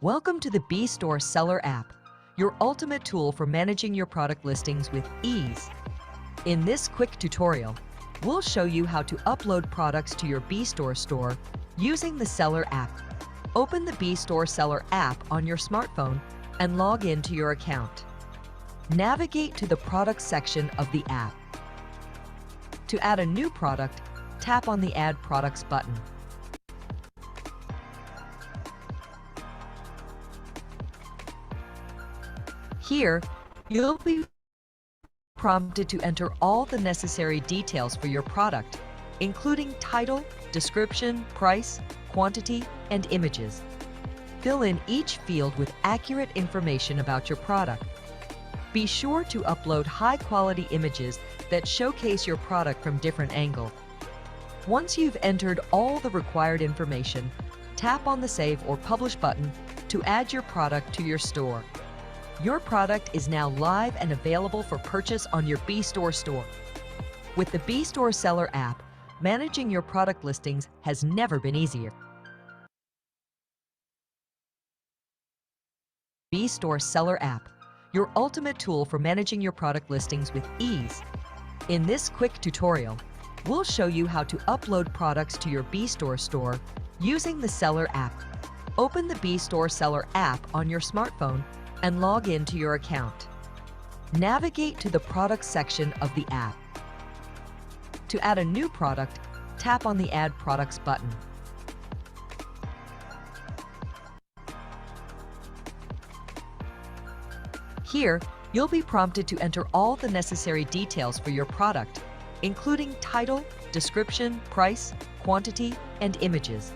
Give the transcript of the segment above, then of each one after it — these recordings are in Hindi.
Welcome to the B-Store Seller app, your ultimate tool for managing your product listings with ease. In this quick tutorial, we'll show you how to upload products to your B-Store store using the Seller app. Open the B-Store Seller app on your smartphone and log in to your account. Navigate to the Products section of the app. To add a new product, tap on the Add Products button. Here, you'll be prompted to enter all the necessary details for your product, including title, description, price, quantity, and images. Fill in each field with accurate information about your product. Be sure to upload high-quality images that showcase your product from different angles. Once you've entered all the required information, tap on the Save or Publish button to add your product to your store. Your product is now live and available for purchase on your B-Store store. With the B-Store Seller app, managing your product listings has never been easier. B-Store Seller app, your ultimate tool for managing your product listings with ease. In this quick tutorial, we'll show you how to upload products to your B-Store store using the Seller app. Open the B-Store Seller app on your smartphone and log in to your account. Navigate to the Products section of the app. To add a new product, tap on the Add Products button. Here, you'll be prompted to enter all the necessary details for your product, including title, description, price, quantity, and images.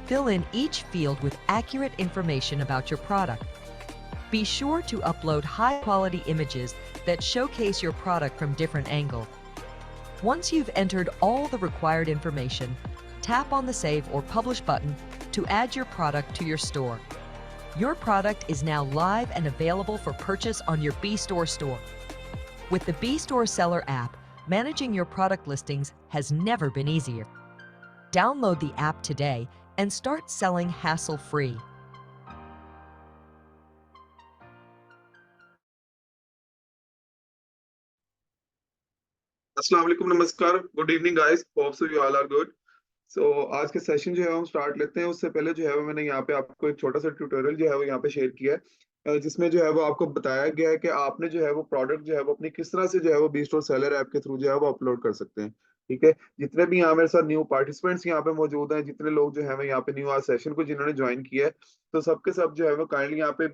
Fill in each field with accurate information about your product. Be sure to upload high-quality images that showcase your product from different angles. Once you've entered all the required information, tap on the Save or Publish button to add your product to your store. Your product is now live and available for purchase on your B-Store store. With the B-Store Seller app, managing your product listings has never been easier. Download the app today and start selling hassle-free. अस्सलाम वालेकुम, नमस्कार, good evening guys, hope so you all are good. So आज के सेशन जो है हम स्टार्ट लेते हैं। उससे पहले जो है वो मैंने यहाँ पे आपको एक छोटा सा ट्यूटोरियल जो है वो यहाँ पे शेयर किया है, जिसमें जो है वो आपको बताया गया है कि आपने जो है वो प्रोडक्ट जो है वो अपनी किस तरह से जो है वो बी स्टोर सेलर ऐप के थ्रू जो है वो अपलोड कर सकते हैं। ठीक है, जितने भी यहाँ मेरे साथ न्यू पार्टिसिपेंट्स यहाँ पे मौजूद हैं, जितने लोग जो है वो यहाँ पे न्यू आज सेशन को जिन्होंने ज्वाइन किया है, तो सबके सब जो है वो काइंडली यहाँ पे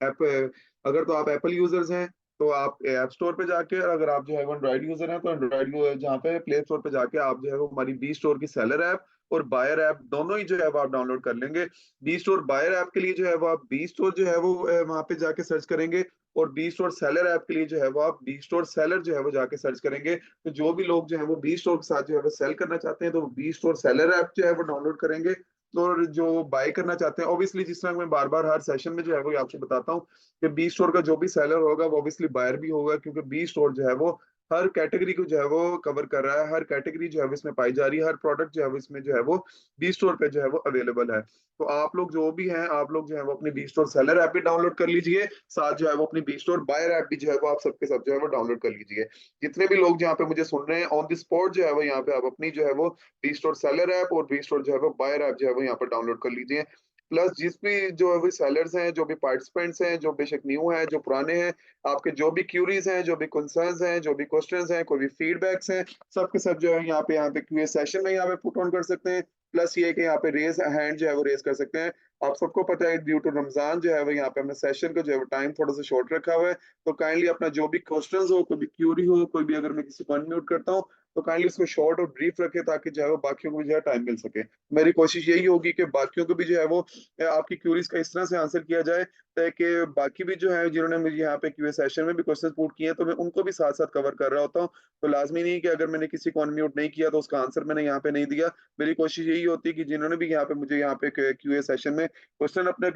ऐप, अगर तो आप एप्पल यूजर्स हैं तो आप ऐप स्टोर पे जाके, और अगर आप जो है वो एंड्रॉइड यूजर हैं तो एंड्रॉइड जहाँ पे प्ले स्टोर पे जाके आप जो है वो हमारी बी स्टोर की सेलर ऐप और बायर ऐप दोनों ही जो है वो आप डाउनलोड कर लेंगे। बी स्टोर बायर ऐप के लिए जो है वो आप बी स्टोर जो है वो वहां पे जाके सर्च करेंगे, और बी स्टोर सेलर ऐप के लिए जो है वो आप बी स्टोर सेलर जो है वो जाके सर्च करेंगे। तो जो भी लोग जो है वो बी स्टोर के साथ जो है वो सेल करना चाहते हैं तो वो बी स्टोर सेलर ऐप जो है वो डाउनलोड करेंगे। तो जो बाय करना चाहते हैं, ऑब्वियसली जिस तरह मैं बार बार हर सेशन में जो है वो आपसे बताता हूँ कि बी स्टोर का जो भी सेलर होगा वो ऑब्वियसली बायर भी होगा, क्योंकि बी स्टोर जो है वो हर कैटेगरी को जो है वो कवर कर रहा है, हर कैटेगरी जो है वो इसमें पाई जा रही है, हर प्रोडक्ट जो है वो इसमें जो है वो बी स्टोर पे जो है वो अवेलेबल है। तो आप लोग जो भी हैं, आप लोग जो है वो अपनी बी स्टोर सेलर ऐप भी डाउनलोड कर लीजिए, साथ जो है वो अपनी बी स्टोर बायर ऐप भी जो है वो आप सबके सब जो है वो डाउनलोड कर लीजिए। जितने भी लोग जहाँ पे मुझे सुन रहे हैं ऑन द स्पॉट जो है वो यहाँ पे आप अपनी जो है वो बी स्टोर सेलर ऐप और बी स्टोर जो है वो बायर ऐप जो है वो यहाँ पर डाउनलोड कर लीजिए। प्लस जिस भी जो है वो सेलर्स हैं, जो भी पार्टिसिपेंट्स हैं, जो बेशक न्यू हैं, जो पुराने हैं, आपके जो भी क्यूरीज हैं, जो भी कंसर्न्स हैं, जो भी क्वेश्चंस हैं, कोई भी फीडबैक्स हैं, सब के सब जो है यहाँ पे क्यूए सेशन में यहाँ पे पुट ऑन कर सकते हैं। प्लस ये कि यहाँ पे रेज हैंड जो है वो रेज कर सकते हैं। आप सबको पता है ड्यू टू रमजान जो है वो यहाँ पे हमने सेशन को जो है वो टाइम थोड़ा सा शॉर्ट रखा हुआ है, तो काइंडली अपना जो भी क्वेश्चंस हो, कोई भी क्यूरी हो, कोई भी अगर मैं किसी को अनम्यूट करता हूँ तो काइंडली उसको शॉर्ट और ब्रीफ रखे, ताकि जो है वो बाकियों को भी जो है टाइम मिल सके। मेरी कोशिश यही होगी कि बाकियों को भी जो है वो आपकी क्यूरीज का इस तरह से आंसर किया जाए ताकि बाकी भी जो है जिन्होंने मुझे यहाँ पे क्यूए सेशन में भी क्वेश्चन पुट किए हैं तो मैं उनको भी साथ साथ कवर कर रहा होता हूँ। तो लाजमी नहीं कि अगर मैंने किसी को अनम्यूट नहीं किया तो उसका आंसर मैंने यहाँ पे नहीं दिया। मेरी कोशिश यही होती है कि जिन्होंने भी यहाँ पे मुझे यहाँ पे क्यूए सेशन में क्वेश्चन अपने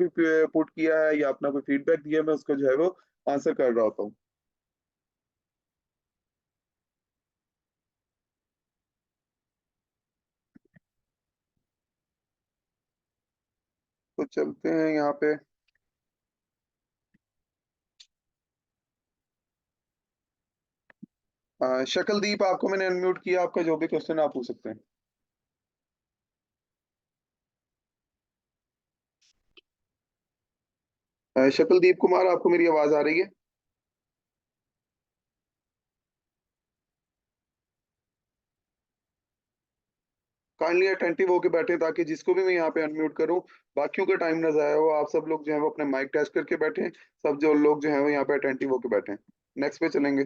पुट किया है या अपना कोई फीडबैक दिया है, मैं उसको जो है वो आंसर कर रहा होता हूँ। तो चलते हैं यहाँ पे। शकलदीप, आपको मैंने अनम्यूट किया, आपका जो भी क्वेश्चन आप पूछ सकते हैं। शकलदीप कुमार, आपको मेरी आवाज आ रही है? काइंडली अटेंटिव होके बैठे ताकि जिसको भी मैं यहाँ पे अनम्यूट करूँ, बाकियों का टाइम ना जाया हो। आप सब लोग जो है वो अपने माइक टेस्ट करके बैठे, सब जो लोग जो है वो यहाँ पे अटेंटिव होके बैठे। नेक्स्ट पे चलेंगे।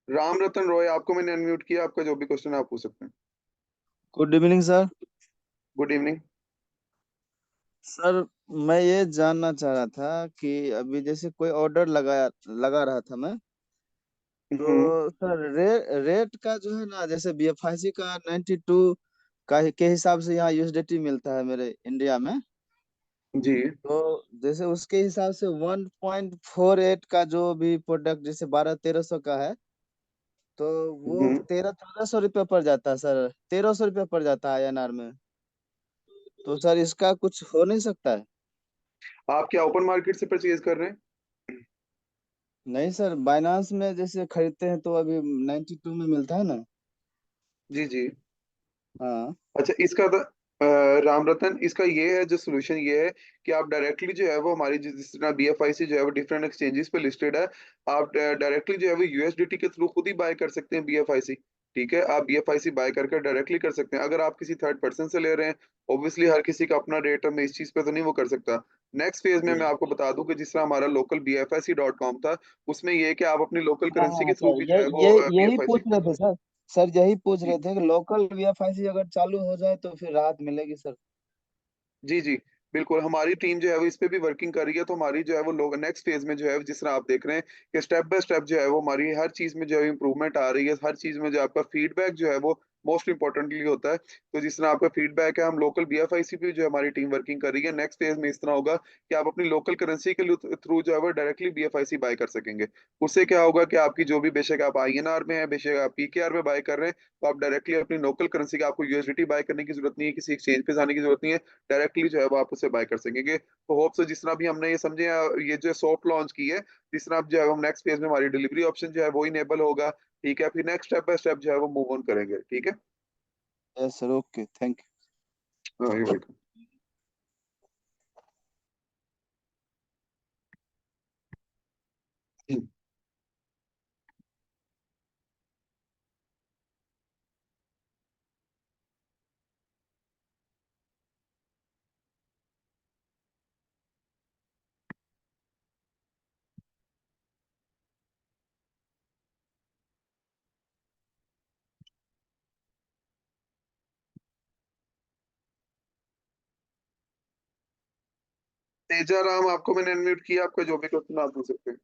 राम रतन रॉय, आपको मैंने अनम्यूट किया, आपका जो भी क्वेश्चन आप पूछ सकते हैं। Good evening sir. Good evening. Sir मैं ये जानना चाह रहा था कि अभी जैसे कोई ऑर्डर लगा रहा था मैं, तो सर रेट का जो है ना, जैसे बीएफआईसी का 92 के हिसाब से यहाँ यूएसडीटी मिलता है मेरे इंडिया में। जी। तो जैसे उसके हिसाब से 1.48 का जो भी प्रोडक्ट जैसे 1200-1300 का है, तो वो हम्म 1300-1400 रुपये पड़ जाता है सर, 1300 रुपये पड़ जाता है आईएनआर में। तो सर इसका कुछ हो नहीं सकता है? आप क्या ओपन मार्केट से परचेज कर रहे हैं? नहीं सर, बाइनांस में जैसे खरीदते हैं तो अभी 92 में मिलता है ना। जी जी। हाँ। अच्छा, इसका राम रतन, इसका ये है जो सोल्यूशन ये है कि आप डायरेक्टली जो है वो हमारी जिस तरह बीएफआईसी जो है वो डिफरेंट एक्सचेंजेस पे लिस्टेड है, आप डायरेक्टली जो है वो यूएसडीटी के थ्रू खुद ही बाय कर सकते हैं बीएफआईसी। ठीक है, आप बीएफआईसी बाय करके डायरेक्टली कर सकते हैं। अगर आप किसी थर्ड पर्सन से ले रहे हैं, ऑब्वियसली हर किसी का अपना रेट है, मैं इस चीज पे तो नहीं वो कर सकता। नेक्स्ट फेज में मैं जी। आपको बता दूं कि जिस तरह हमारा लोकल BFIC.com था, उसमें ये है कि आप अपनी लोकल हाँ करेंसी हाँ के थ्रू सर, भी जो ये है वो ये यही पूछ बीएफआईसी। रहे थे सर। सर यही पूछ रहे थे कि लोकल वीएफआईसी अगर चालू हो जाए तो फिर राहत मिलेगी सर। जी जी, बिल्कुल। हमारी टीम जो है वो इस पे भी वर्किंग कर रही है, तो हमारी जो है वो लोग नेक्स्ट फेज में जो है जिस तरह आप देख रहे हैं कि स्टेप बाय स्टेप जो है वो हमारी हर चीज में जो है इंप्रूवमेंट आ रही है। हर चीज में जो आपका फीडबैक जो है वो मोस्ट इंपॉर्टेंटली होता है। तो जिस तरह आपका फीडबैक है, हम लोकल बीएफआईसी पे जो हमारी टीम वर्किंग कर रही है, नेक्स्ट फेज में इस तरह होगा कि आप अपनी लोकल करेंसी के थ्रू जो है वो डायरेक्टली बीएफआईसी बाय कर सकेंगे। उससे क्या होगा कि आपकी जो भी, बेशक आप आईएनआर में है, बेशक आप पीकेआर में बाय कर रहे हैं, तो आप डायरेक्टली अपनी लोकल करेंसी का, आपको यूएसडीटी बाय करने की जरूरत नहीं है, किसी एक्सचेंज पे जाने की जरूरत नहीं है, डायरेक्टली जो है वो आप उसे बाय कर सकेंगे। तो होप सो जिस तरह भी हमने ये समझे, ये जो सॉफ्ट लॉन्च की है, जिस तरह अब जो है हम नेक्स्ट फेज में हमारी डिलीवरी ऑप्शन जो है वो इनेबल होगा। ठीक है, फिर नेक्स्ट स्टेप बाय स्टेप जो है वो मूव ऑन करेंगे। ठीक है। यस सर, ओके, थैंक हाँ, यू वेलकम। तेजा राम, आपको मैंने अनम्यूट किया, आपका जो भी क्वेश्चन आप पूछ सकते हैं।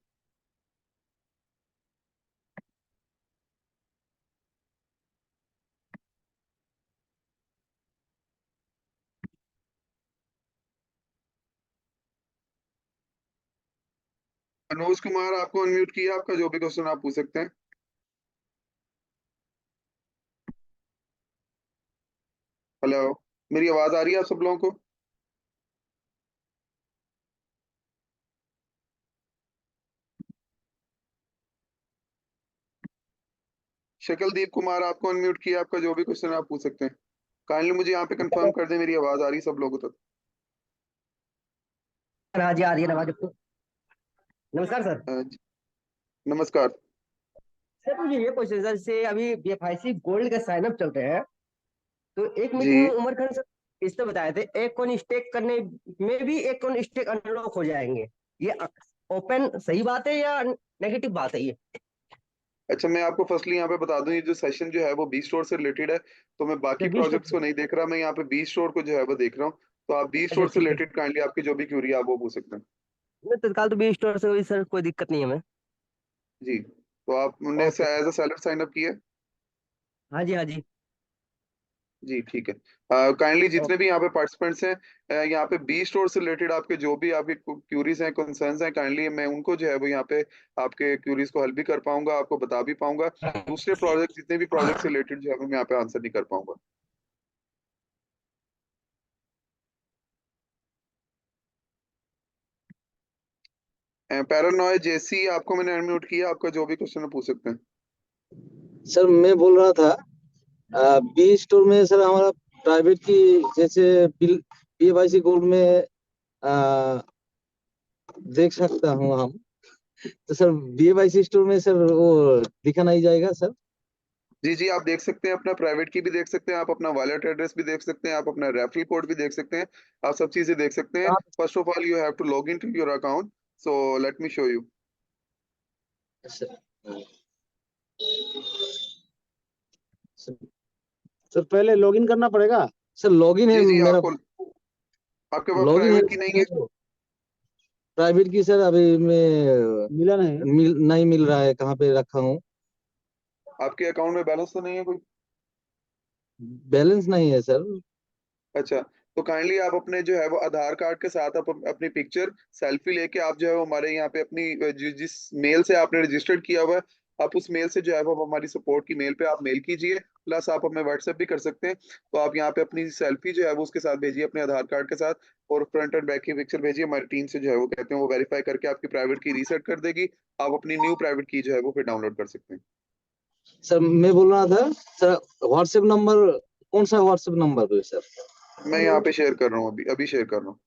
मनोज कुमार, आपको अनम्यूट किया, आपका जो भी क्वेश्चन आप पूछ सकते हैं। हेलो, मेरी आवाज आ रही है आप सब लोगों को? शकलदीप कुमार, आपको अनम्यूट किया, आपका जो भी क्वेश्चन आप पूछ सकते हैं। काइंडली मुझे यहाँ पे कंफर्म कर दें मेरी आवाज आ रही है सब लोगों तक। हाँ जी, आ रही है आवाज आपको। नमस्कार सर। जी, नमस्कार। सर मुझे ये क्वेश्चन सर, जैसे अभी बीएफआईसी गोल्ड के साइन अप चल रहे हैं, तो एक जी। मीटिंग में उमर खान सर इस तो बताए थे एक कॉइन स्टेक करने में भी एक कॉइन स्टेक अनलॉक हो जाएंगे। ये ओपन सही बात है या नेगेटिव बात है ये? अच्छा, मैं आपको फर्स्टली यहाँ पे बता दूं, ये जो सेशन जो है वो बी स्टोर से रिलेटेड है, तो मैं अच्छा बाकी 20 प्रोजेक्ट्स को नहीं देख रहा, मैं यहाँ पे बी स्टोर को जो है वो देख रहा हूँ। तो आप बी अच्छा स्टोर से ठीक है। रिलेटेड काइंडली आपकी जो भी क्यूरी आप वो पूछ सकते हैं। मैं तत्काल तो बी स्टोर से हुई सर, कोई दिक्कत नहीं है हमें। जी, तो आपने as okay. A seller sign up किया है? हाँ जी हाँ जी। जी, ठीक है। काइंडली जितने ओके। भी यहाँ पे पार्टिसिपेंट्स हैं, यहाँ पे बी स्टोर से रिलेटेड आपके जो भी आपके क्यूरीज हैं, कंसर्न्स हैं, काइंडली मैं उनको जो है वो यहाँ पे आपके क्यूरीज को हल भी कर पाऊंगा, आपको बता भी पाऊंगा। दूसरे प्रोजेक्ट, जितने भी प्रोजेक्ट से रिलेटेड जो है वो मैं यहाँ पे आंसर नहीं कर पाऊंगा। पैरानॉय जेसी, आपको मैंने अनम्यूट किया, आपका जो भी क्वेश्चन है पूछ सकते हैं। सर मैं बोल रहा था बी स्टोर में सर हमारा प्राइवेट की जैसे पीएवाईसी कोड में आ, देख सकता हूँ हम। तो सर पीएवाईसी स्टोर में सर वो दिखा नहीं जाएगा सर? जी जी, आप देख सकते हैं, अपना प्राइवेट की भी देख सकते हैं, आप अपना वॉलेट एड्रेस भी देख सकते हैं, आप अपना रेफरल कोड भी देख सकते हैं, आप सब चीजें देख सकते हैं। कहाँ first of all you have to log in to your account, so let me show you. पे सर? सर सर पहले लॉगिन करना पड़ेगा? सर लॉगिन है जी जी, मेरा। आपको, आपके पास लॉगिन है प्राइवेट की नहीं है? प्राइवेट की सर अभी मैं मिला नहीं, नहीं मिल रहा है, कहाँ पे रखा हूँ। आपके अकाउंट में बैलेंस तो नहीं है कोई? बैलेंस नहीं है सर। अच्छा, तो काइंडली आप अपने जो है वो आधार कार्ड के साथ आप अपनी पिक्चर सेल्फी लेके आप जो है वो हमारे यहाँ पे अपनी जिस मेल से आपने रजिस्टर्ड किया हुआ है, आप उस मेल से जो है वो हमारी सपोर्ट की मेल पे आप मेल कीजिए। प्लस आप हमें व्हाट्सएप भी कर सकते हैं। तो आप यहाँ पे अपनी सेल्फी जो है वो उसके साथ भेजिए, अपने आधार कार्ड के साथ, और फ्रंट एंड बैक की पिक्चर भेजिए। हमारी टीम से जो है वो कहते हैं वो वेरीफाई करके आपकी प्राइवेट की रीसेट कर देगी। आप अपनी न्यू प्राइवेट की जो है वो फिर डाउनलोड कर सकते हैं। सर मैं बोल रहा था सर, व्हाट्सएप नंबर कौन सा व्हाट्सएप नंबर पे सर? मैं यहाँ पे शेयर कर रहा हूँ, अभी अभी शेयर कर रहा हूँ।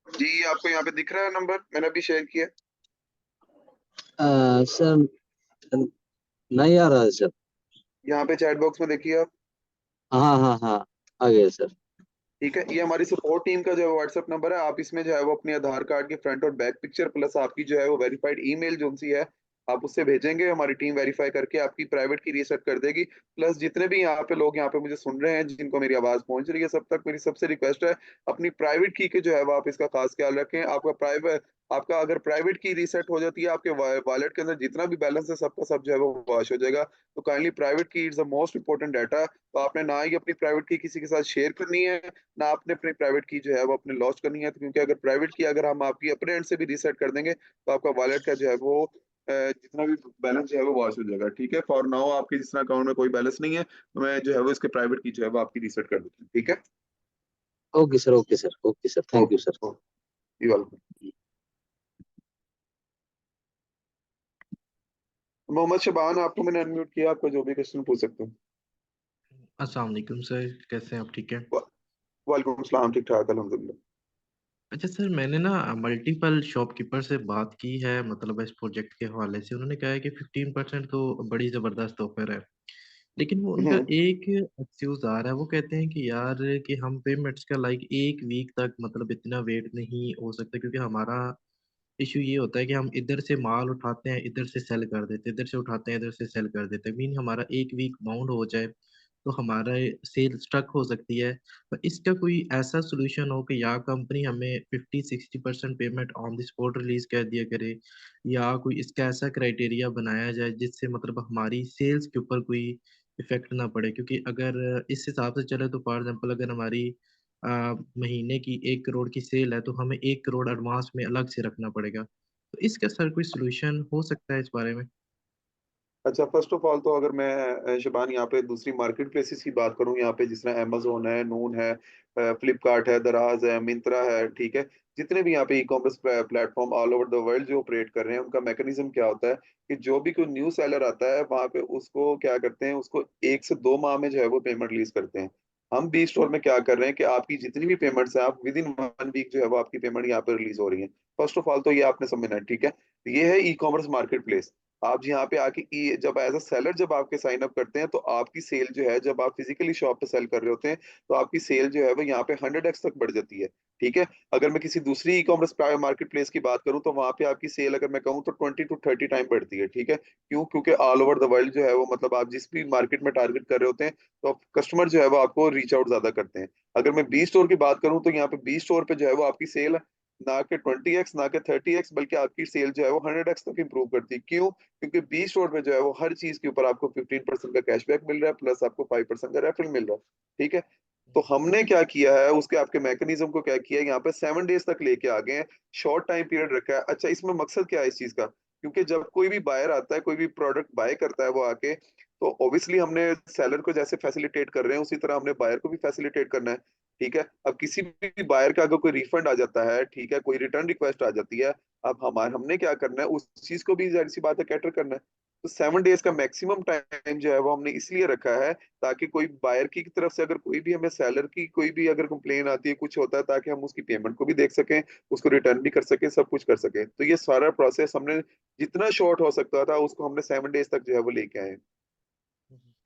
जी, आपको यहाँ पे दिख रहा है नंबर, मैंने अभी शेयर किया। सर नहीं आ रहा है सर। यहाँ पे चैट बॉक्स में देखिए आप। हाँ हाँ हाँ, आ गया सर। ठीक है, ये हमारी सपोर्ट टीम का जो है व्हाट्सएप नंबर है। आप इसमें जो है वो अपनी आधार कार्ड की फ्रंट और बैक पिक्चर प्लस आपकी जो है वो वेरीफाइड ईमेल जो सी है, आप उससे भेजेंगे। हमारी टीम वेरीफाई करके आपकी प्राइवेट की रीसेट कर देगी। प्लस जितने भी यहाँ पे लोग यहाँ पे मुझे सुन रहे हैं, जिनको मेरी आवाज पहुंच रही है, सब तक मेरी सबसे रिक्वेस्ट है, अपनी प्राइवेट की के जो है वो आप इसका खास ख्याल रखें। आपका अगर प्राइवेट की रीसेट हो जाती है, आपके वॉलेट के अंदर जितना भी बैलेंस है सबका सब जो है वो वॉश हो जाएगा। तो काइंडली प्राइवेट की is the most important data. तो आपने ना ही अपनी प्राइवेट की किसी के साथ शेयर करनी है, ना आपने अपनी प्राइवेट की जो है वो अपने लॉस करनी है। तो क्योंकि अगर प्राइवेट की अगर हम आपकी अपने एंड से भी रीसेट कर देंगे तो आपका वॉलेट का जो है वो जितना भी बैलेंस जो है वो वॉश हो जाएगा। ठीक है, फॉर नाउ आपके जिस अकाउंट में कोई बैलेंस नहीं है, तो मैं जो है वो इसके प्राइवेट की जो है वो आपकी रीसेट कर देता हूँ। ठीक है, okay sir, okay sir, okay sir, thank you okay sir. Okay, you welcome. Mohammad Shaban, आपको मैंने अनम्यूट किया, आपको जो भी क्वेश्चन पूछ सकते हैं। अस्सलाम वालेकुम सर, कैसे हैं आप? ठीक है। वालेकुम सलाम, ठीक ठाक अल्हम्दुलिल्लाह। अच्छा सर, मैंने ना मल्टीपल शॉपकीपर से बात की है, मतलब इस प्रोजेक्ट के हवाले से। उन्होंने कहा है कि 15% तो बड़ी ज़बरदस्त ऑफर है, लेकिन वो उनका हम्म। एक एक्सक्यूज आ रहा है। वो कहते हैं कि यार कि हम पेमेंट्स का लाइक एक वीक तक मतलब इतना वेट नहीं हो सकता, क्योंकि हमारा इशू ये होता है कि हम इधर से माल उठाते हैं, इधर से सेल कर देते हैं, इधर से उठाते हैं, इधर से सेल कर देते हैं। मीन हमारा एक वीक बाउंड हो जाए तो हमारा सेल स्ट्रक हो सकती है। तो इसका कोई ऐसा सोल्यूशन हो कि या कंपनी हमें 50-60% payment on the spot release कर दिया करे, या कोई इसका ऐसा क्राइटेरिया बनाया जाए जिससे मतलब हमारी सेल्स के ऊपर कोई इफेक्ट ना पड़े। क्योंकि अगर इस हिसाब से चले तो फॉर एग्जांपल अगर हमारी महीने की 1 करोड़ की सेल है तो हमें 1 करोड़ एडवांस में अलग से रखना पड़ेगा। तो इसका सर कोई सोल्यूशन हो सकता है इस बारे में? अच्छा, फर्स्ट ऑफ ऑल तो अगर मैं शबान यहाँ पे दूसरी मार्केट प्लेसेस की बात करूँ, यहाँ पे जिस तरह अमेजोन है, नून है, फ्लिपकार्ट है, दराज है, मिंत्रा है, ठीक है, जितने भी यहाँ पे e commerce platform all over the world जो ऑपरेट कर रहे हैं, उनका मैकेनिज्म क्या होता है कि जो भी कोई न्यू सेलर आता है वहां पे उसको क्या करते हैं, उसको 1 से 2 माह में जो है वो पेमेंट रिलीज करते हैं। हम बी स्टोर में क्या कर रहे हैं कि आपकी जितनी भी पेमेंट्स है, आप विद इन 1 वीक जो है वो आपकी पेमेंट यहाँ पे रिलीज हो रही है। फर्स्ट ऑफ ऑल तो ये आपने समझना है, ठीक है। ये है ई कॉमर्स मार्केट प्लेस। आप यहाँ पे आके जब एज अ सेलर जब आपके साइन अप करते हैं, तो आपकी सेल जो है, जब आप फिजिकली शॉप पे सेल कर रहे होते हैं, तो आपकी सेल जो है वो यहाँ पे 100x तक बढ़ जाती है। ठीक है, अगर मैं किसी दूसरी ई कॉमर्स मार्केट प्लेस की बात करूँ तो वहां पे आपकी सेल अगर मैं कहूँ तो 20 to 30 टाइम बढ़ती है। ठीक है, क्यों? क्योंकि ऑल ओवर द वर्ल्ड जो है वो मतलब आप जिस भी मार्केट में टारगेट कर रहे होते हैं, तो कस्टमर जो है वो आपको रीच आउट ज्यादा करते हैं। अगर मैं बी स्टोर की बात करूँ तो यहाँ पे बी स्टोर पे जो है वो आपकी सेल ना के 20x ना के 30x, बल्कि आपकी सेल जो है वो 100x तक इंप्रूव करती है। क्यों? क्योंकि बी स्टोर पे जो है वो हर चीज के ऊपर आपको 15% का कैशबैक मिल रहा है, प्लस आपको 5% का रेफरल मिल रहा है। ठीक है, तो हमने क्या किया है, उसके आपके मैकेनिज्म को क्या किया है, यहाँ पे 7 डेज तक लेके आ गए हैं, शॉर्ट टाइम पीरियड रखा है। अच्छा, इसमें मकसद क्या है इस चीज का? क्योंकि जब कोई भी बायर आता है, कोई भी प्रोडक्ट बाय करता है वो आके, तो ऑब्वियसली हमने सेलर को जैसे फैसिलिटेट कर रहे हैं उसी तरह हमने बायर को भी फैसिलिटेट करना है। ठीक है, अब किसी भी बायर का अगर कोई रिफंड आ जाता है, ठीक है, कोई रिटर्न रिक्वेस्ट आ जाती है, अब हमने क्या करना है, उस चीज को भी जाहिर सी बात है कैटर करना है। तो 7 डेज का मैक्सिमम टाइम जो है वो हमने इसलिए रखा है, ताकि कोई बायर की तरफ से अगर कोई भी हमें सेलर की कोई भी अगर कंप्लेन आती है, कुछ होता है, ताकि हम उसकी पेमेंट को भी देख सकें, उसको रिटर्न भी कर सकें, सब कुछ कर सकें। तो ये सारा प्रोसेस हमने जितना शॉर्ट हो सकता था उसको हमने 7 डेज तक जो है वो लेके आए हैं।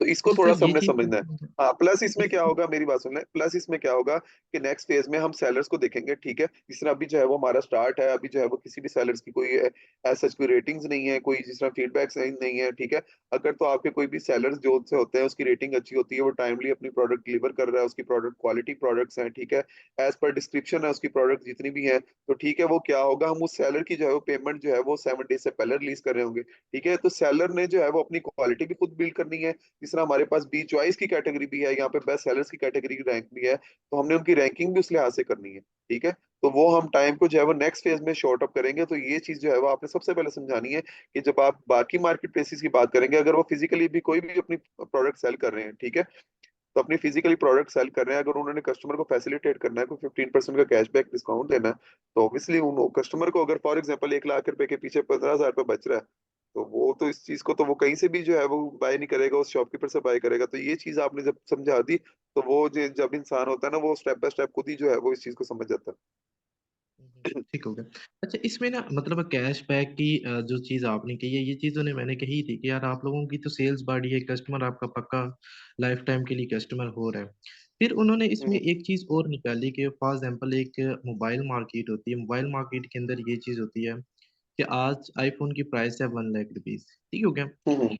तो इसको अच्छा थोड़ा सर सा ये हमने चीज समझना है। हाँ, प्लस इसमें क्या होगा, मेरी बात सुन ले, प्लस इसमें क्या होगा कि नेक्स्ट फेज में हम सेलर्स को देखेंगे। ठीक है, जिस तरह अभी जो है वो हमारा स्टार्ट है, अभी जो है वो किसी भी सेलर्स की कोई सच कोई रेटिंग्स नहीं है, कोई जिस तरह फीडबैक्स नहीं है। ठीक है, अगर तो आपके कोई भी सेलर्स जो से होते हैं उसकी रेटिंग अच्छी होती है, वो टाइमली अपनी प्रोडक्ट डिलीवर कर रहा है, उसकी प्रोडक्ट क्वालिटी प्रोडक्ट्स हैं, ठीक है, एज पर डिस्क्रिप्शन है उसकी प्रोडक्ट जितनी भी है, तो ठीक है, वो क्या होगा, हम उस सेलर की जो है वो पेमेंट जो है वो 7 डेज से पहले रिलीज कर रहे होंगे। ठीक है, तो सेलर ने जो है वो अपनी क्वालिटी भी खुद बिल्ड करनी है। जिस तरह हमारे पास बी चॉइस की कैटेगरी भी है, यहाँ पे बेस्ट सेलर्स की कैटेगरी की रैंक भी है, तो हमने उनकी रैंकिंग भी उस लिहाज से करनी है। ठीक है, तो वो हम टाइम को जो है वो नेक्स्ट फेज में शॉर्ट अप करेंगे। तो ये चीज जो है वो आपने सबसे पहले समझानी है कि जब आप बाकी मार्केट प्लेसेस की बात करेंगे, अगर वो फिजिकली भी कोई भी अपनी प्रोडक्ट सेल कर रहे हैं, ठीक है, तो अपनी फिजिकली प्रोडक्ट सेल कर रहे हैं, अगर उन्होंने कस्टमर को फैसिलिटेट करना है, कोई 15% का कैशबैक डिस्काउंट देना है, तो ऑब्वियसली उन कस्टमर को अगर फॉर एग्जांपल 1 लाख रुपए के पीछे 15,000 रुपये बच रहा है, तो वो तो इस चीज को तो वो कहीं से भी जो है वो बाय नहीं करेगा, उस शॉपकीपर से बाय करेगा। तो ये चीज आपने जब समझा दी, तो वो जब इंसान होता है ना, वो स्टेप बाय स्टेप खुद ही जो है वो इस चीज को समझ जाता है। ठीक हो गया। अच्छा इसमें ना मतलब कैशबैक की जो चीज़ आपने कही है ये चीज़ उन्हें मैंने कही थी कि यार आप लोगों की तो सेल्स बढ़ी है, कस्टमर आपका पक्का लाइफ टाइम के लिए कस्टमर हो रहा है। फिर उन्होंने इसमें हम्म, एक चीज़ और निकाली कि फॉर एग्जांपल एक मोबाइल मार्केट होती है, मोबाइल मार्केट के अंदर ये चीज़ होती है कि आज आईफोन की प्राइस है 1 लाख रुपीज़, ठीक हो गया।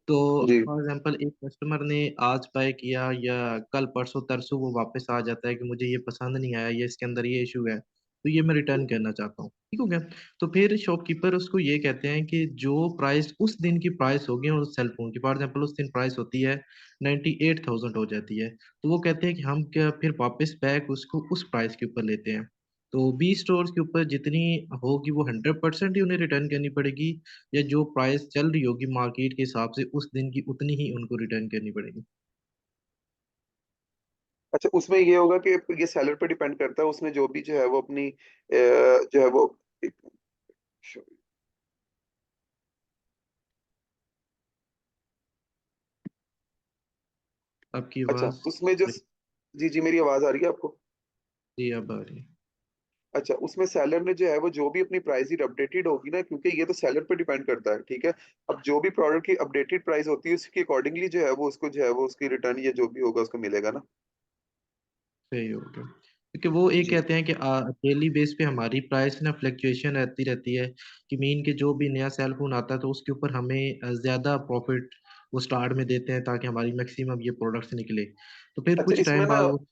तो जी। फॉर एग्जांपल एक कस्टमर ने आज बाय किया या कल परसों तरसों वो वापस आ जाता है कि मुझे ये पसंद नहीं आया, ये इसके अंदर ये इशू है, तो ये मैं रिटर्न करना चाहता हूँ, ठीक हो गया। तो फिर शॉपकीपर उसको ये कहते हैं कि जो प्राइस उस दिन की प्राइस होगी उस सेल फोन की, फॉर एग्जांपल उस दिन प्राइस होती है 98,000 हो जाती है, तो वो कहते हैं कि हम क्या फिर वापस बैक उसको उस प्राइस के ऊपर लेते हैं। तो बी स्टोर्स के ऊपर जितनी होगी वो 100% ही उन्हें रिटर्न करनी पड़ेगी, या जो प्राइस चल रही होगी मार्केट के हिसाब से उस दिन की उतनी ही उनको रिटर्न करनी पड़ेगी। अच्छा, उसमें ये होगा कि ये सेलर पे डिपेंड करता है, उसने जो भी जो है वो अपनी जो है वो आपकी अच्छा, आवाज़ उसमें जो, जी जी, मेरी आवाज आ रही है आपको? जी अब आ रही है। अच्छा, उसमें सेलर ने जो है वो जो भी अपनी प्राइस ही अपडेटेड होगी ना, क्योंकि ये तो सेलर पे डिपेंड करता है। ठीक है, अब जो भी प्रोडक्ट की अपडेटेड प्राइस होती है उसके अकॉर्डिंगली जो है वो उसको जो है वो उसकी रिटर्न या जो भी होगा उसको मिलेगा ना। सही हो गया, क्योंकि वो ये जी। कहते हैं कि डेली बेस पे हमारी प्राइस ना फ्लक्चुएशन रहती रहती है, कि मीन के जो भी नया सेल फोन आता है तो उसके ऊपर हमें ज़्यादा प्रॉफिट वो स्टार्ट में देते हैं ताकि हमारी मैक्सिमम ये प्रोडक्ट्स निकले, तो फिर अच्छा, कुछ इसमें टाइम ना, बाद वो।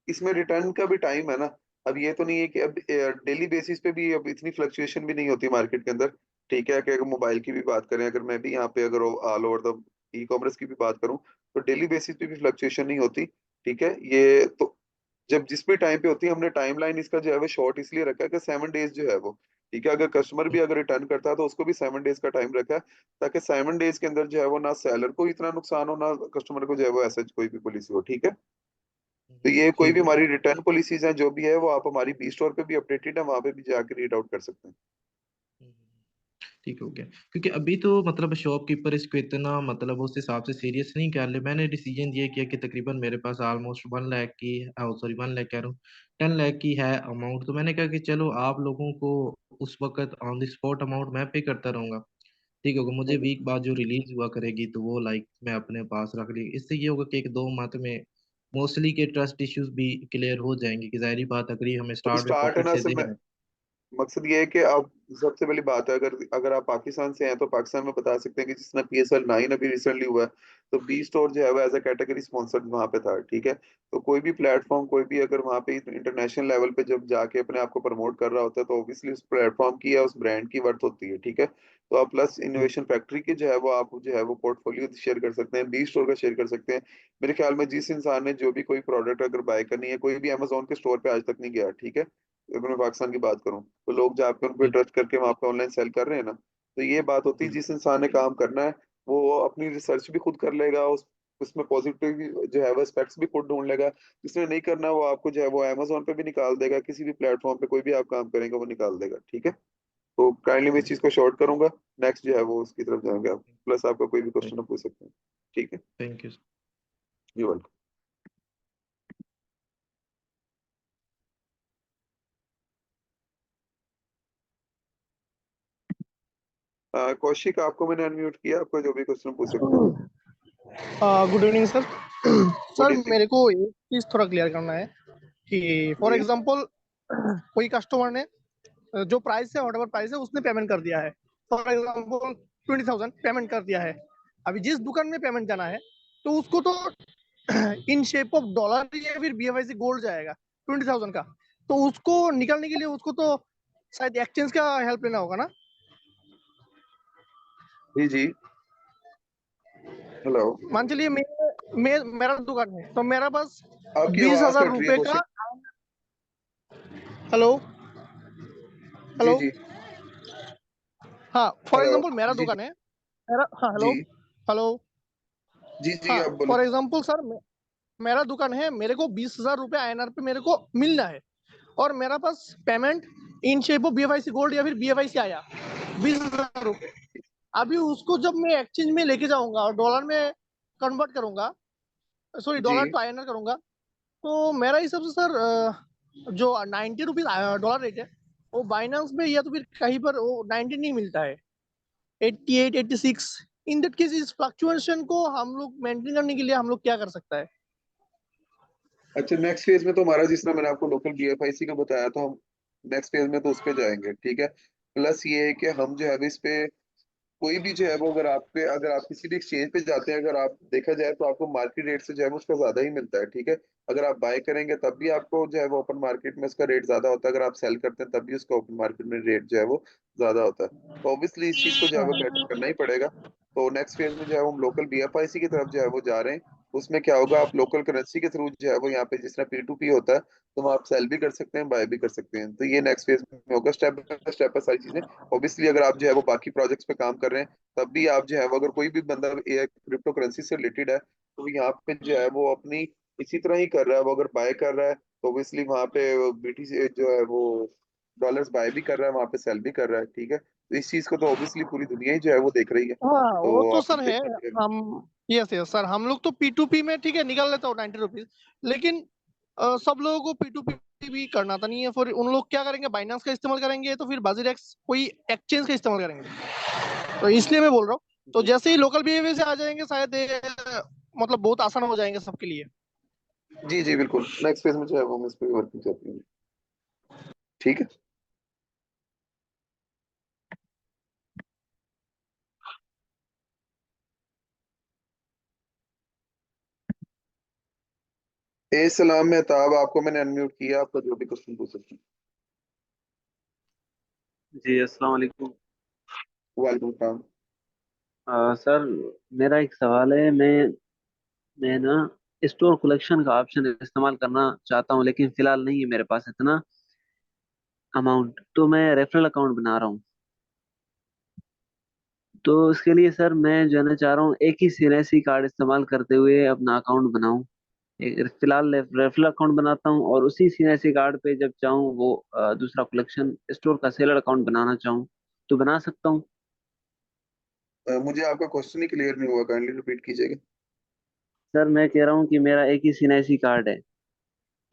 इसमें रिटर्न का भी टाइम है ना। अब ये तो नहीं है कि अब डेली बेसिस पे भी अब इतनी फ्लक्चुएशन भी नहीं होती मार्केट के अंदर। ठीक है, कि अगर मोबाइल की भी बात करें, अगर मैं भी यहाँ पे अगर all over the e commerce की भी बात करूँ, तो डेली बेसिस पे भी फ्लक्चुएशन नहीं होती। ठीक है, ये तो जब जिस भी टाइम पे होती है, हमने टाइमलाइन इसका जो है वो शॉर्ट इसलिए रखा है कि 7 डेज जो है वो, ठीक है, अगर कस्टमर भी अगर रिटर्न करता है तो उसको भी 7 डेज का टाइम रखा है, ताकि 7 डेज के अंदर जो है वो ना सेलर को इतना नुकसान हो, ना कस्टमर को जो है वो ऐसा कोई भी पॉलिसी हो। ठीक है, तो ये कोई ठीक भी हो हमारी गया। रिटर्न पॉलिसीज हैं जो भी है वो आप हमारी बी स्टोर पे भी अपडेटेड है, वहां पे भी जाके रीड आउट कर सकते हैं। ठीक हो गया, क्योंकि अभी तो मतलब शॉपकीपर इसको इतना मतलब उस हिसाब से सीरियस नहीं कर ले। मैंने डिसीजन ये किया कि तकरीबन मेरे पास ऑलमोस्ट 1 लाख की, सॉरी 1 लाख कह रहा हूँ, 10 लाख की है अमाउंट, तो मैंने कहा कि चलो आप लोगों को उस वक्त ऑन द स्पॉट अमाउंट मैं पे करता रहूंगा, ठीक होगा, मुझे हम्म। वीक बाद जो रिलीज हुआ करेगी तो वो लाइक मैं अपने पास रख ली। इससे ये होगा कि 1-2 मंथ में मोस्टली के ट्रस्ट इश्यूज भी क्लियर हो जाएंगे, कि जाहिर बात अगर ये हमें तो स्टार्ट में स्टार्ट है प्रॉफिट ना, से से दे मैं रहा है। मकसद ये है कि आप, सबसे पहली बात है, अगर अगर आप पाकिस्तान से हैं तो पाकिस्तान में बता सकते हैं कि जिसना PSL 9 अभी रिसेंटली हुआ है, तो बी स्टोर जो है वो एज अ कैटेगरी स्पॉन्सर्ड वहाँ पे था, ठीक है। तो कोई भी प्लेटफॉर्म, कोई भी अगर वहाँ पे इंटरनेशनल लेवल पे जब जाके अपने आप को प्रमोट कर रहा होता है, तो ऑब्वियसली उस प्लेटफॉर्म की या उस ब्रांड की वर्थ होती है, ठीक है। तो आप प्लस इनोवेशन फैक्ट्री की जो है वो आप जो है वो पोर्टफोलियो शेयर कर सकते हैं, बी स्टोर का शेयर कर सकते हैं। मेरे ख्याल में जिस इंसान ने जो भी कोई प्रोडक्ट अगर बाय करनी है, कोई भी अमेजोन के स्टोर पे आज तक नहीं गया, ठीक है, अगर मैं पाकिस्तान की बात करूं, तो लोग जाके उन पर जी ट्रस्ट करके वहां पे ऑनलाइन सेल कर रहे हैं ना। तो ये बात होती है, जी जिस इंसान ने काम करना है वो अपनी रिसर्च भी खुद कर लेगा, उस उसमें पॉजिटिव जो है वो एस्पेक्ट्स भी खुद ढूंढ लेगा। जिसने नहीं करना वो आपको जो है वो अमेजोन पे भी निकाल देगा, किसी भी प्लेटफॉर्म पे कोई भी आप काम करेंगे वो निकाल देगा, ठीक है। तो काइंडली मैं इस चीज को शॉर्ट करूंगा, नेक्स्ट जो है वो उसकी तरफ जाएंगे आप, प्लस आपका कोई भी क्वेश्चन आप पूछ सकते हैं, ठीक है। Thank you. जी वेलकम। कौशिक, आपको मैंने अनम्यूट किया, आपको जो भी क्वेश्चन पूछ सकते हैं। Good evening sir. Good sir evening. मेरे को एक चीज थोड़ा क्लियर करना है कि फॉर जी एग्जांपल कोई कस्टमर ने जो प्राइस है वट एवर प्राइस है उसने पेमेंट कर दिया है। फॉर एग्जांपल 20,000 पेमेंट कर दिया है। अभी जिस दुकान में पेमेंट जाना है तो उसको तो इन शेप ऑफ डॉलर या फिर BFIC गोल्ड जाएगा 20,000 का। तो उसको निकालने के लिए उसको तो शायद एक्सचेंज का हेल्प लेना होगा ना। जी जी। हेलो। मान चलिए मेरा दुकान है तो मेरा पास आपकी बीस आवाज हजार कट रही है रुपए का। कौशिक। हेलो जी हेलो। जी। हाँ फॉर हेलो। एग्जांपल मेरा जी जी। दुकान है। मेरा हाँ जी हेलो हेलो। जी जी, हाँ आप बोले। फॉर एग्जांपल सर मेरा दुकान है। मेरे को 20,000 रुपये INR पे मेरे को मिलना है और मेरा पास payment in shape of BFIC gold या फिर BFIC आया 20,000 रुपये। अभी उसको जब मैं एक्सचेंज में लेके जाऊंगा और डॉलर में कन्वर्ट करूंगा, सॉरी जी। डॉलर टू INR करूंगा, तो मेरा हिसाब से सर जो 90 रुपीज डॉलर रेट है वो बाइनेंस में या तो फिर कहीं पर वो 90 नहीं मिलता है, 88 86। इन दैट केस इस फ्लक्चुएशन को हम लोग मेंटेन करने के लिए हम लोग क्या कर सकता है। अच्छा, नेक्स्ट फेज में तो हमारा, जिस तरह मैंने आपको लोकल BFIC का बताया, तो हम नेक्स्ट फेज में तो उस पे जाएंगे, ठीक है। प्लस ये है कि हम जो है अभी इस पे कोई भी जो है वो, अगर आप किसी भी एक्सचेंज पे जाते हैं, अगर आप देखा जाए तो आपको मार्केट रेट से जो है वो उसका ज्यादा ही मिलता है, ठीक है। अगर आप बाय करेंगे तब भी आपको जो है वो ओपन मार्केट में उसका रेट ज्यादा होता है, अगर आप सेल करते हैं तब भी उसका ओपन मार्केट में रेट जो है वो ज्यादा होता है। तो ऑब्वियसली इस चीज को जो है वो कैटर करना ही पड़ेगा। तो नेक्स्ट फेज में जो है वो हम लोकल BFIC की तरफ जो है वो जा रहे हैं। उसमें क्या होगा, आप लोकल करेंसी के थ्रू जो है वो यहाँ पे जिस तरह P2P होता है, तो वहाँ आप सेल भी कर सकते हैं, बाय भी कर सकते हैं। तो ये नेक्स्ट फेज में होगा, स्टेप बाय स्टेप है सारी चीजें। ऑब्वियसली अगर आप जो है वो बाकी प्रोजेक्ट्स पे काम कर रहे हैं, तब भी आप जो है वो, अगर कोई भी बंदा क्रिप्टो करेंसी से रिलेटेड है, तो यहाँ पे जो है वो अपनी इसी तरह ही कर रहा है। वो अगर बाय कर रहा है तो ऑब्वियसली वहाँ पे BTC जो है वो डॉलर्स बाय भी कर रहा है, वहाँ पे सेल भी कर रहा है, ठीक है। तो इस चीज को तो ऑब्वियसली पूरी दुनिया ही जो है वो देख रही है, हाँ वो तो तो आप सर है। देख लीजिए। हम यस यस सर हम लोग तो P2P में ठीक है निकाल लेता हूँ 90 रुपीज। लेकिन सब लोगों को P2P भी करना था नहीं है। फिर उन लोग क्या करेंगे, बाइनेंस का इस्तेमाल करेंगे तो फिर बाजीरेक्स कोई एक्सचेंज का इस्तेमाल करेंगे। तो इसलिए मैं बोल रहा हूँ तो जी जैसे ही लोकल बिहेवियर से आ जाएंगे शायद ये मतलब बहुत आसान हो जाएंगे सबके लिए। जी जी बिल्कुल, नेक्स्ट फेज में जो है वो हम इस पे वर्किंग करते हैं, ठीक है। ए सलाम मेहताब, आपको मैंने अनम्यूट किया, आपका जो भी क्वेश्चन पूछ सकते हैं। जी अस्सलाम वालेकुम। वालेकुम सलाम। सर मेरा एक सवाल है। मैं ना स्टोर कलेक्शन का ऑप्शन इस्तेमाल करना चाहता हूँ, लेकिन फिलहाल नहीं है मेरे पास इतना अमाउंट। तो मैं रेफरल अकाउंट बना रहा हूँ। तो इसके लिए सर मैं जानना चाह रहा हूँ एक ही CNSE कार्ड इस्तेमाल करते हुए अपना अकाउंट बनाऊं। फिलहाल रेफरल अकाउंट बनाता हूँ और उसी CNSE कार्ड पे जब चाहूँ वो दूसरा कलेक्शन स्टोर का सेलर अकाउंट बनाना चाहूँ तो बना सकता हूँ। मुझे आपका क्वेश्चन ही क्लियर नहीं हुआ, काइंडली रिपीट कीजिएगा। सर मैं कह रहा हूँ कि मेरा एक ही CNSE कार्ड है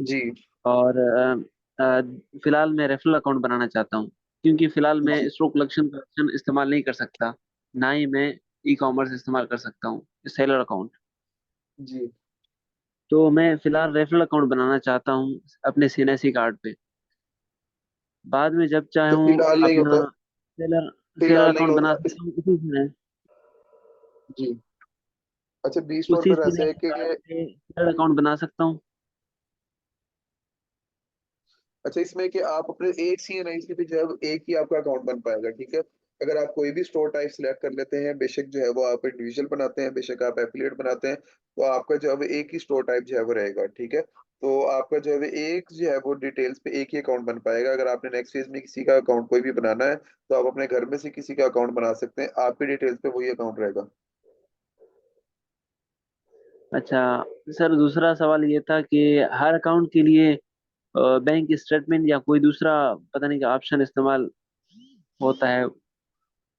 जी और अ, फिलहाल मैं रेफरल अकाउंट बनाना चाहता हूँ, क्योंकि फिलहाल मैं जी स्टॉक कलेक्शन का ऑप्शन इस्तेमाल नहीं कर सकता, ना ही मैं E-कॉमर्स इस्तेमाल कर सकता हूँ सेलर अकाउंट। जी। तो मैं फिलहाल रेफरल अकाउंट बनाना चाहता हूँ अपने CNSE कार्ड पे। बाद में जब तो चाहूँ फिलहाल नहीं अपना होता, सेलर सेलर फिलहाल नहीं अकाउंट बना होता सकता हूँ उसी से। जी। अच्छा, बी स्टोर उसी पर ऐसे है CNC कि कार्ड से सेलर अकाउंट बना सकता हूँ। अच्छा, इसमें कि आप अपने एक CNIC पे जो है वो एक ही आपका अकाउंट बन पाएगा, ठीक है। अगर आप कोई भी स्टोर टाइप सिलेक्ट कर लेते हैं, बेशक जो है वो आप इंडिविजुअल बनाते हैं, बेशक आप एफिलिएट बनाते हैं, तो आपका जो है वो एक ही स्टोर टाइप जो है वो रहेगा, ठीक है। तो आपका जो है वो एक जो है वो डिटेल्स पे एक ही अकाउंट बन पाएगा। अगर आपने नेक्स्ट फेज में किसी का अकाउंट कोई भी बनाना है, तो आप अपने घर में से किसी का अकाउंट बना सकते हैं, आपकी डिटेल्स पे वही अकाउंट रहेगा। अच्छा सर, दूसरा सवाल ये था कि हर अकाउंट के लिए बैंक स्टेटमेंट या कोई दूसरा पता नहीं क्या ऑप्शन इस्तेमाल होता है,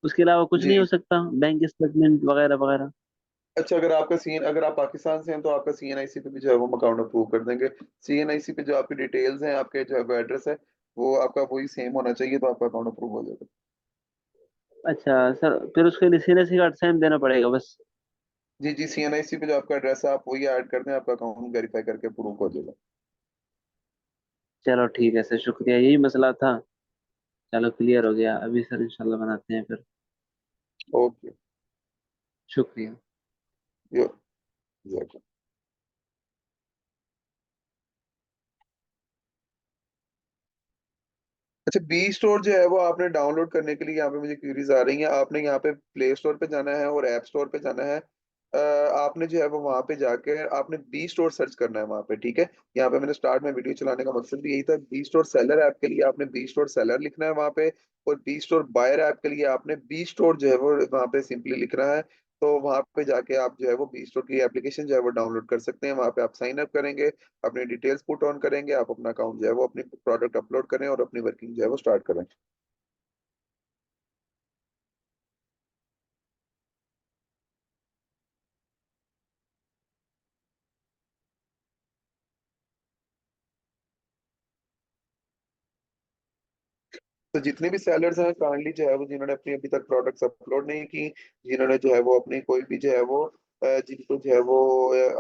उसके अलावा कुछ जी। नहीं हो सकता, बैंक स्टेटमेंट वगैरह वगैरह? अच्छा, अगर आप पाकिस्तान से हैं तो आपका CNIC पे भी जो है वो अकाउंट अप्रूव कर देंगे। CNIC पे जो आपकी डिटेल्स हैं, आपके जो है वो एड्रेस है, वो आपका वही सेम होना चाहिए, तो आपका अकाउंट अप्रूव हो जाएगा। अच्छा सर, फिर उसके लिए CNC कार्ड सेम देना पड़ेगा बस? जी जी, CNIC पे जो आपका एड्रेस है आप वही ऐड कर दें, आपका अकाउंट वेरीफाई करके अप्रूव हो जाएगा। चलो ठीक है सर, शुक्रिया, यही मसला था। चलो क्लियर हो गया, अभी सर इंशाल्लाह बनाते हैं फिर। ओके। शुक्रिया। यो exactly। अच्छा, बी स्टोर जो है वो आपने डाउनलोड करने के लिए यहाँ पे मुझे क्यूरीज आ रही हैं। आपने यहाँ पे प्ले स्टोर पे जाना है और ऐप स्टोर पे जाना है। आपने जो है वो वहाँ पे जाके आपने बी स्टोर सर्च करना है वहाँ पे, ठीक है। यहाँ पे मैंने स्टार्ट में वीडियो चलाने का मकसद भी यही था। बी स्टोर सेलर ऐप के लिए आपने बी स्टोर सेलर लिखना है वहाँ पे, और बी स्टोर बायर ऐप के लिए आपने बी स्टोर जो है वो वहाँ पे सिंपली लिखना है। तो वहाँ पे जाके आप जो है वो बी स्टोर की एप्लीकेशन जो है वो डाउनलोड कर सकते हैं। वहाँ पे आप साइन अप करेंगे, अपनी डिटेल्स पुट ऑन करेंगे, आप अपना अकाउंट जो है वो अपनी प्रोडक्ट अपलोड करें और अपनी वर्किंग जो है वो स्टार्ट करें। तो जितने भी सेलर्स हैं काइंडली जो है वो, जिन्होंने अपनी अभी तक प्रोडक्ट्स अपलोड नहीं की, जिन्होंने जो है वो अपनी कोई भी जो है वो जिनको जो है वो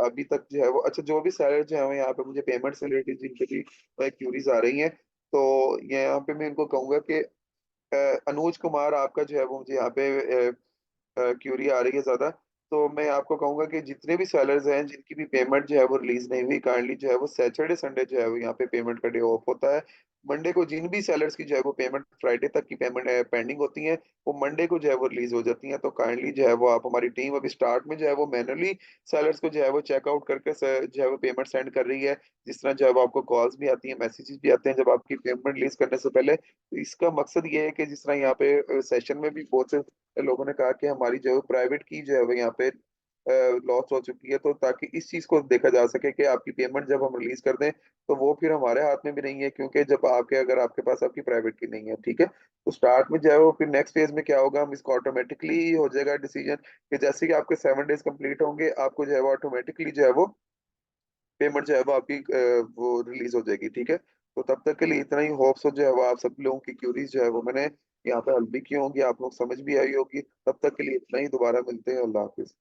अभी तक जो है वो, अच्छा, जो भी सेलर जो है वो यहाँ पे मुझे पेमेंट से रिलेटेड जिनके भी क्यूरीज आ रही हैं, तो यहाँ पे मैं इनको कहूंगा कि अनुज कुमार आपका जो है वो मुझे यहाँ पे क्यूरी आ रही है ज्यादा। तो मैं आपको कहूंगा कि जितने भी सेलर्स हैं जिनकी भी पेमेंट जो है वो रिलीज नहीं हुई, काइंडली जो है वो सैटरडे संडे जो है वो यहाँ पे पेमेंट का डे ऑफ होता है। मंडे को जिन भी सेलर्स की जो है वो पेमेंट फ्राइडे तक की पेमेंट पेंडिंग होती है, वो मंडे को जो है वो रिलीज हो जाती है। तो काइंडली जो है वो आप, हमारी टीम अभी स्टार्ट में जो है वो मैनुअली सेलर्स को जो है वो चेकआउट करके जो है वो पेमेंट सेंड कर रही है। जिस तरह जो है वो आपको कॉल्स भी आती हैं, मैसेजेस भी आते हैं जब आपकी पेमेंट रिलीज करने से पहले। तो इसका मकसद ये है कि जिस तरह यहाँ पे सेशन में भी बहुत से लोगों ने कहा कि हमारी जो है प्राइवेट की जो है वो यहाँ पे लॉस हो चुकी है, तो ताकि इस चीज को देखा जा सके कि आपकी पेमेंट जब हम रिलीज कर दें तो वो फिर हमारे हाथ में भी नहीं है, क्योंकि जब आपके, अगर आपके पास आपकी प्राइवेट की नहीं है, ठीक है। तो स्टार्ट में जो है वो फिर नेक्स्ट फेज में क्या होगा, हम इसको ऑटोमेटिकली हो जाएगा डिसीजन कि जैसे कि आपके 7 डेज कंप्लीट होंगे, आपको जो है वो ऑटोमेटिकली जो है वो पेमेंट जो है वो आपकी वो रिलीज हो जाएगी, ठीक है। तो तब तक के लिए इतना ही। होप्स जो है वो आप सब लोगों की क्यूरीज जो है वो मैंने यहाँ पे हल भी की होंगी, आप लोग समझ भी आई होगी। तब तक के लिए इतना ही, दोबारा मिलते हैं, अल्लाह हाफिज।